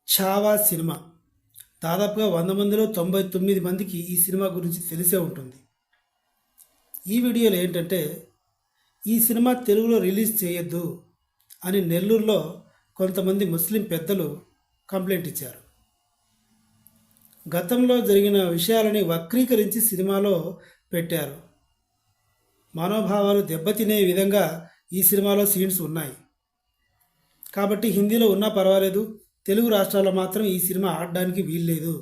Chhaava cinema దాదాపుగా 100 మందిలో 99 మందికి ఈ సినిమా గురించి తెలిసే ఉంటుంది. ఈ వీడియోలో ఏంటంటే ఈ సినిమా తెలుగులో రిలీజ్ చేయొద్దు అని నెల్లూరులో కొంతమంది ముస్లిం పెద్దలు కంప్లైంట్ ఇచ్చారు. గతంలో జరిగిన విషయాలని వక్రీకరించి సినిమాలో పెట్టారు. మనోభావాలు దెబ్బతినే విధంగా ఈ సినిమాలో సీన్స్ ఉన్నాయి. కాబట్టి హిందీలో ఉన్నా పర్వాలేదు, తెలుగు రాష్ట్రాల్లో మాత్రం ఈ సినిమా ఆడడానికి వీల్లేదు.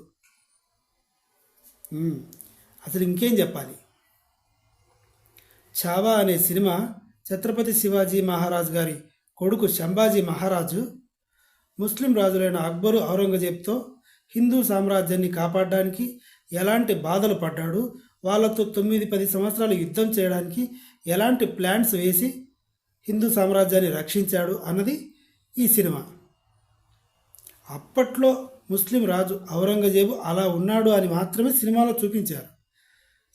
అసలు ఇంకేం చెప్పాలి. ఛావా అనే సినిమా ఛత్రపతి శివాజీ మహారాజ్ గారి కొడుకు సంభాజీ మహారాజు ముస్లిం రాజులైన అక్బరు, ఔరంగజేబ్తో హిందూ సామ్రాజ్యాన్ని కాపాడడానికి ఎలాంటి బాధలు పడ్డాడు, వాళ్ళతో 9-10 సంవత్సరాలు యుద్ధం చేయడానికి ఎలాంటి ప్లాన్స్ వేసి హిందూ సామ్రాజ్యాన్ని రక్షించాడు అన్నది ఈ సినిమా. అప్పట్లో ముస్లిం రాజు ఔరంగజేబు అలా ఉన్నాడు అని మాత్రమే సినిమాలో చూపించారు.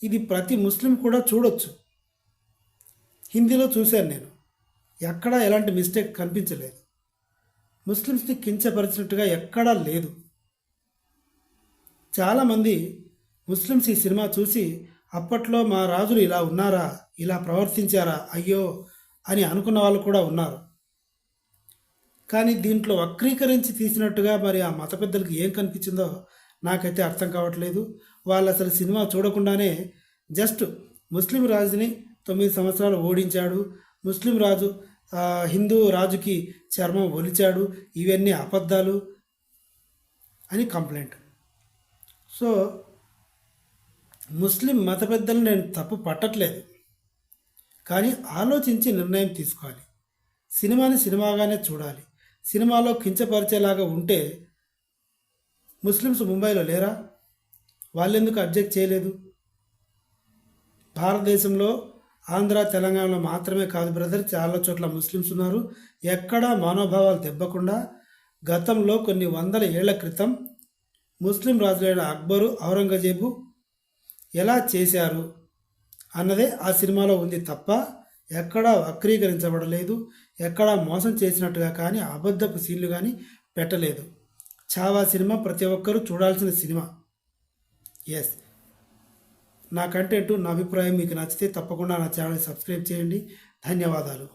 ఇది ప్రతి ముస్లిం కూడా చూడొచ్చు. హిందీలో చూశాను నేను, ఎక్కడా ఎలాంటి మిస్టేక్ కనిపించలేదు. ముస్లిమ్స్ని కించపరిచినట్టుగా ఎక్కడా లేదు. చాలామంది ముస్లిమ్స్ ఈ సినిమా చూసి అప్పట్లో మా రాజులు ఇలా ఉన్నారా, ఇలా ప్రవర్తించారా, అయ్యో అని అనుకున్న వాళ్ళు కూడా ఉన్నారు. కానీ దీంట్లో వక్రీకరించి తీసినట్టుగా మరి ఆ మత పెద్దలకు ఏం కనిపించిందో నాకైతే అర్థం కావట్లేదు. వాళ్ళు అసలు సినిమా చూడకుండానే జస్ట్ ముస్లిం రాజుని 9 సంవత్సరాలు ఓడించాడు, ముస్లిం రాజు హిందూ రాజుకి చర్మం ఒలిచాడు, ఇవన్నీ అబద్ధాలు అని కంప్లైంట్. సో ముస్లిం మత పెద్దలను నేను తప్పు పట్టట్లేదు, కానీ ఆలోచించి నిర్ణయం తీసుకోవాలి. సినిమాని సినిమాగానే చూడాలి. సినిమాలో కించపరిచేలాగా ఉంటే ముస్లిమ్స్ ముంబైలో లేరా? వాళ్ళెందుకు అబ్జెక్ట్ చేయలేదు? భారతదేశంలో ఆంధ్ర, తెలంగాణలో మాత్రమే కాదు బ్రదర్, చాలా చోట్ల ముస్లిమ్స్ ఉన్నారు. ఎక్కడా మనోభావాలు దెబ్బకుండా గతంలో కొన్ని వందల ఏళ్ల క్రితం ముస్లిం రాజులైన అక్బరు, ఔరంగజేబు ఎలా చేశారు అన్నదే ఆ సినిమాలో ఉంది తప్ప ఎక్కడా వక్రీకరించబడలేదు, ఎక్కడా మోసం చేసినట్టుగా కానీ అబద్ధపు సీన్లు కానీ పెట్టలేదు. ఛావా సినిమా ప్రతి ఒక్కరూ చూడాల్సిన సినిమా. ఎస్, నా కంటెంట్, నా అభిప్రాయం మీకు నచ్చితే తప్పకుండా నా ఛానల్ సబ్స్క్రైబ్ చేయండి. ధన్యవాదాలు.